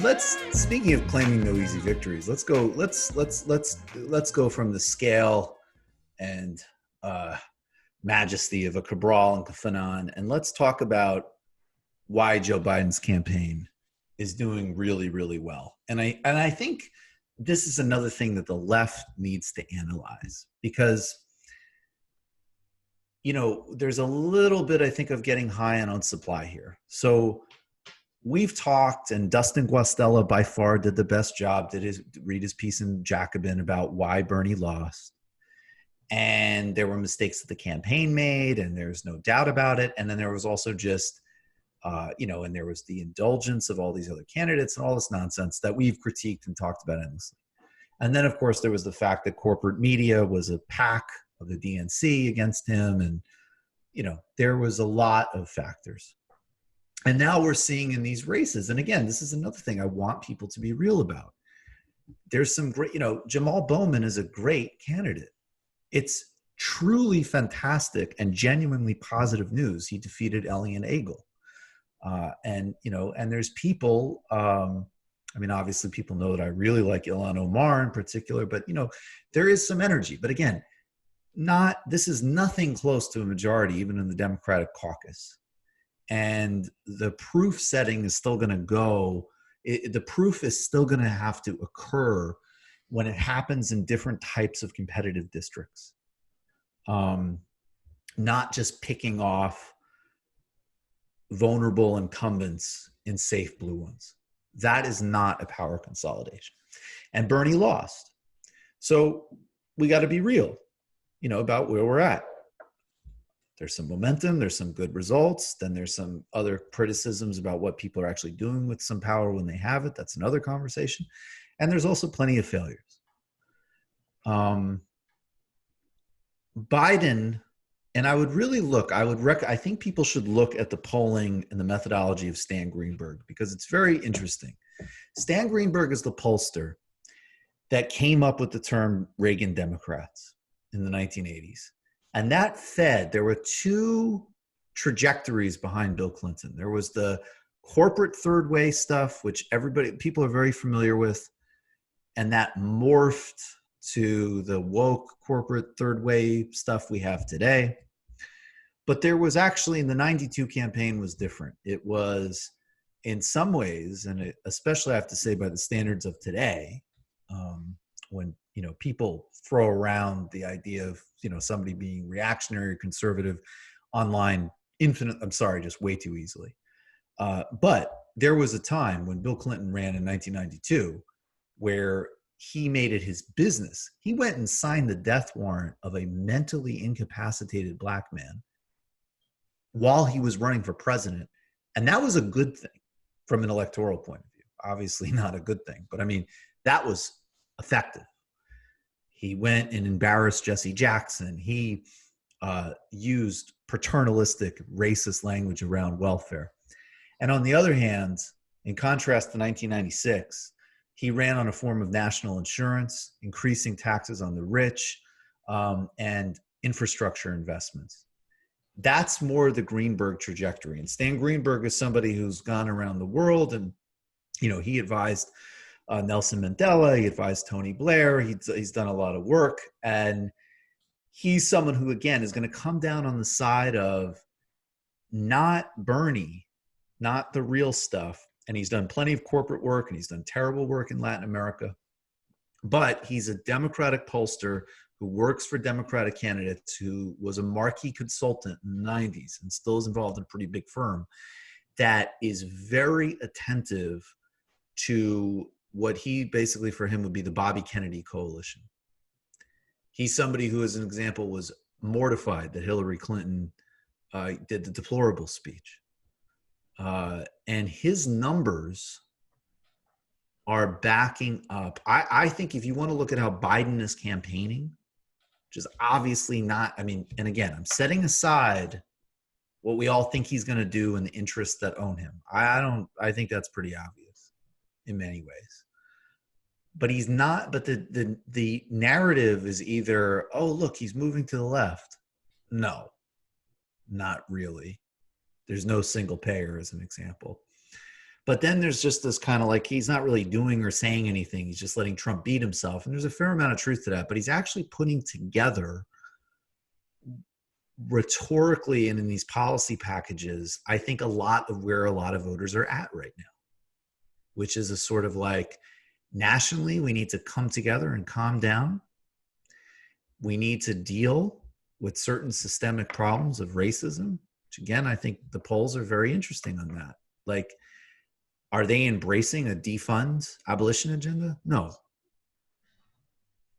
let's speaking of claiming no easy victories, let's go from the scale and majesty of a Cabral and Fanon, and let's talk about why Joe Biden's campaign is doing really, really well. And I think this is another thing that the left needs to analyze, because there's a little bit, I think, of getting high on supply here. So we've talked, and Dustin Guastella by far did the best job, read his piece in Jacobin about why Bernie lost. And there were mistakes that the campaign made, and there's no doubt about it. And then there was also just, and there was the indulgence of all these other candidates and all this nonsense that we've critiqued and talked about endlessly. And then, of course, there was the fact that corporate media was a pack of the DNC against him. And, there was a lot of factors. And now we're seeing in these races, and again, this is another thing I want people to be real about. There's some great, Jamal Bowman is a great candidate. It's truly fantastic and genuinely positive news. He defeated Elian Agel. And there's people, obviously people know that I really like Ilhan Omar in particular, but, there is some energy. But again, this is nothing close to a majority, even in the Democratic caucus. And the proof setting is still going to go. The proof is still going to have to occur when it happens in different types of competitive districts. Not just picking off vulnerable incumbents in safe blue ones. That is not a power consolidation. And Bernie lost. So we got to be real, about where we're at. There's some momentum, there's some good results, then there's some other criticisms about what people are actually doing with some power when they have it. That's another conversation. And there's also plenty of failures. Biden, and I would really look, I think people should look at the polling and the methodology of Stan Greenberg, because it's very interesting. Stan Greenberg is the pollster that came up with the term Reagan Democrats in the 1980s. And that there were two trajectories behind Bill Clinton. There was the corporate third way stuff, which people are very familiar with, and that morphed to the woke corporate third way stuff we have today. But there was actually, in the 92 campaign was different. It was in some ways, and especially I have to say by the standards of today, when people throw around the idea of somebody being reactionary or conservative online just way too easily. But there was a time when Bill Clinton ran in 1992 where he made it his business. He went and signed the death warrant of a mentally incapacitated black man while he was running for president. And that was a good thing from an electoral point of view. Obviously not a good thing, but that was effective. He went and embarrassed Jesse Jackson. He used paternalistic, racist language around welfare. And on the other hand, in contrast to 1996, he ran on a form of national insurance, increasing taxes on the rich, and infrastructure investments. That's more the Greenberg trajectory. And Stan Greenberg is somebody who's gone around the world, and he advised Nelson Mandela, he advised Tony Blair, he's done a lot of work, and he's someone who, again, is going to come down on the side of not Bernie, not the real stuff. And he's done plenty of corporate work, and he's done terrible work in Latin America. But he's a Democratic pollster who works for Democratic candidates, who was a marquee consultant in the 90s and still is involved in a pretty big firm that is very attentive to what he basically, for him, would be the Bobby Kennedy coalition. He's somebody who, as an example, was mortified that Hillary Clinton did the deplorable speech. And his numbers are backing up. I think if you want to look at how Biden is campaigning, which is obviously not, and again, I'm setting aside what we all think he's going to do and the interests that own him. I think that's pretty obvious in many ways. But he's not, but the narrative is either, oh, look, he's moving to the left. No, not really. There's no single payer, as an example. But then there's just this kind of like, he's not really doing or saying anything. He's just letting Trump beat himself. And there's a fair amount of truth to that, but he's actually putting together rhetorically and in these policy packages, I think a lot of where a lot of voters are at right now, which is a sort of like, nationally, we need to come together and calm down. We need to deal with certain systemic problems of racism, which again, I think the polls are very interesting on that. Like, are they embracing a defund abolition agenda? No.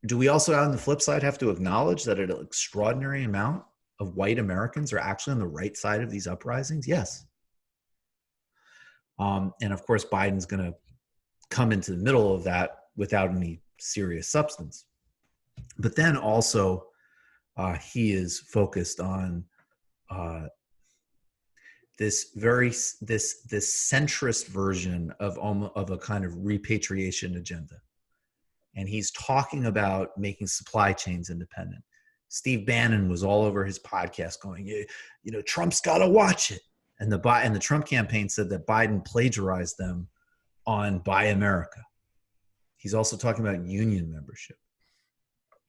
Do we also, on the flip side, have to acknowledge that an extraordinary amount of white Americans are actually on the right side of these uprisings? Yes. And of course, Biden's going to come into the middle of that without any serious substance. But then also, he is focused on this centrist version of a kind of repatriation agenda. And he's talking about making supply chains independent. Steve Bannon was all over his podcast going, Trump's got to watch it. And the Trump campaign said that Biden plagiarized them on Buy America. He's also talking about union membership.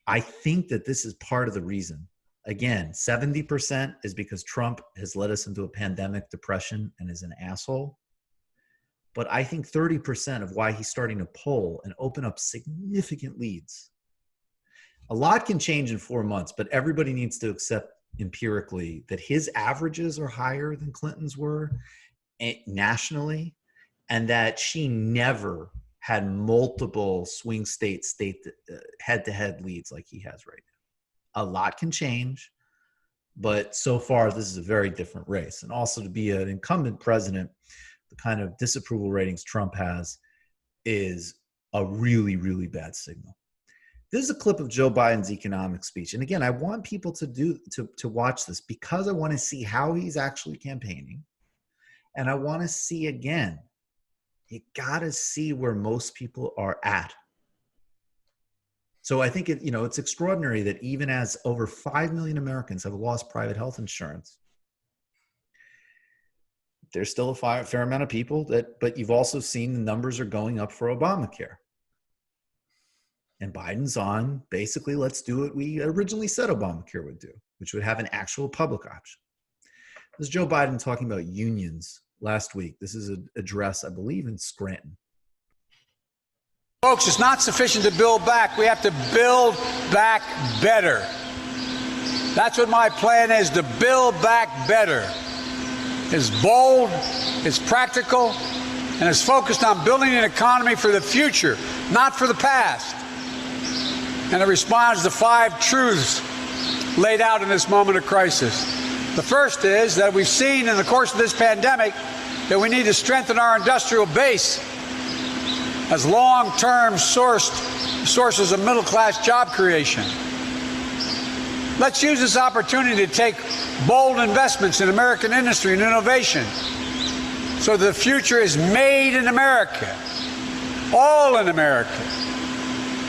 I think that this is part of the reason. Again, 70% is because Trump has led us into a pandemic depression and is an asshole. But I think 30% of why he's starting to poll and open up significant leads. A lot can change in 4 months, but everybody needs to accept empirically that his averages are higher than Clinton's were nationally, and that she never had multiple swing state head-to-head leads like he has right now. A lot can change, but so far this is a very different race. And also, to be an incumbent president, the kind of disapproval ratings Trump has is a really, really bad signal. This is a clip of Joe Biden's economic speech. And again, I want people to watch this because I want to see how he's actually campaigning. And I want to see, again, you got to see where most people are at. So I think it's extraordinary that even as over 5 million Americans have lost private health insurance, there's still a fair amount of people but you've also seen the numbers are going up for Obamacare. And Biden's on, basically, let's do what we originally said Obamacare would do, which would have an actual public option. This is Joe Biden talking about unions last week. This is an address, I believe, in Scranton. Folks, it's not sufficient to build back. We have to build back better. That's what my plan is, to build back better. It's bold, it's practical, and it's focused on building an economy for the future, not for the past. And it responds to 5 truths laid out in this moment of crisis. The first is that we've seen in the course of this pandemic that we need to strengthen our industrial base as long-term sources of middle-class job creation. Let's use this opportunity to take bold investments in American industry and innovation so the future is made in America, all in America.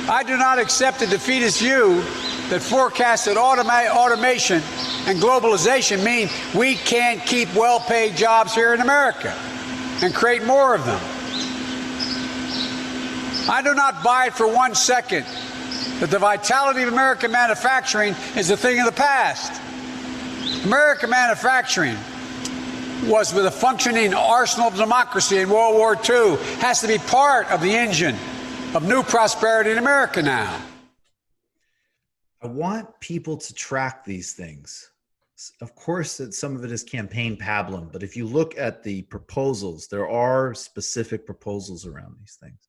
I do not accept the defeatist view that forecasts that automation and globalization mean we can't keep well-paid jobs here in America and create more of them. I do not buy it for 1 second that the vitality of American manufacturing is a thing of the past. American manufacturing was with a functioning arsenal of democracy in World War II, has to be part of the engine of new prosperity in America now. I want people to track these things. Of course, some of it is campaign pablum, but if you look at the proposals, there are specific proposals around these things.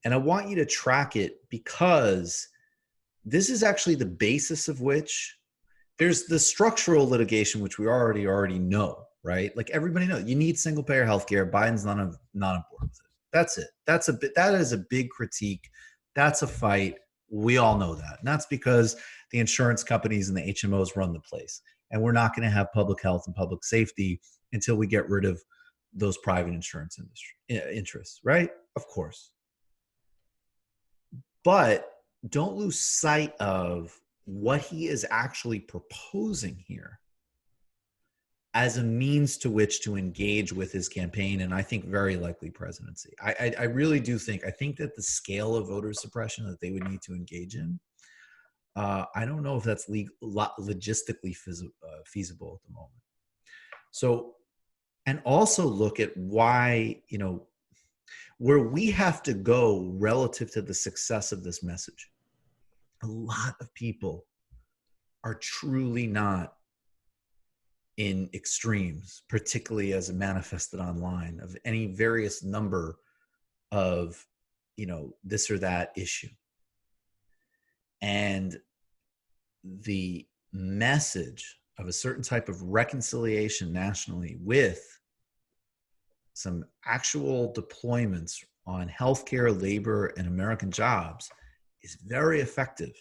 And I want you to track it because this is actually the basis of which there's the structural litigation, which we already know, right? Like everybody knows, you need single payer healthcare. Biden's not on board with it. That's it. That is a big critique. That's a fight. We all know that. And that's because the insurance companies and the HMOs run the place. And we're not going to have public health and public safety until we get rid of those private insurance interests, right? Of course. But don't lose sight of what he is actually proposing here as a means to which to engage with his campaign, and I think very likely presidency. I really do think, I think that the scale of voter suppression that they would need to engage in, I don't know if that's logistically feasible at the moment. So, and also look at why, where we have to go relative to the success of this message. A lot of people are truly not in extremes, particularly as manifested online, of any various number of, this or that issue. And the message of a certain type of reconciliation nationally with some actual deployments on healthcare, labor, and American jobs is very effective.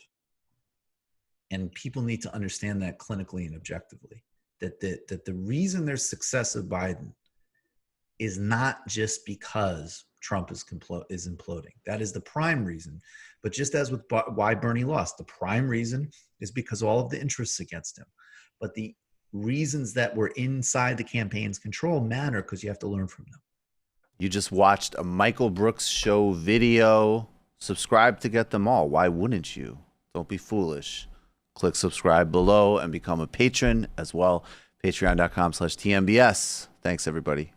And people need to understand that clinically and objectively, that the reason there's success of Biden is not just because Trump is imploding. That is the prime reason. But just as with why Bernie lost, the prime reason is because all of the interests against him. But the reasons that were inside the campaign's control matter because you have to learn from them. You just watched a Michael Brooks show video. Subscribe to get them all. Why wouldn't you? Don't be foolish. Click subscribe below and become a patron as well. Patreon.com/TMBS. Thanks, everybody.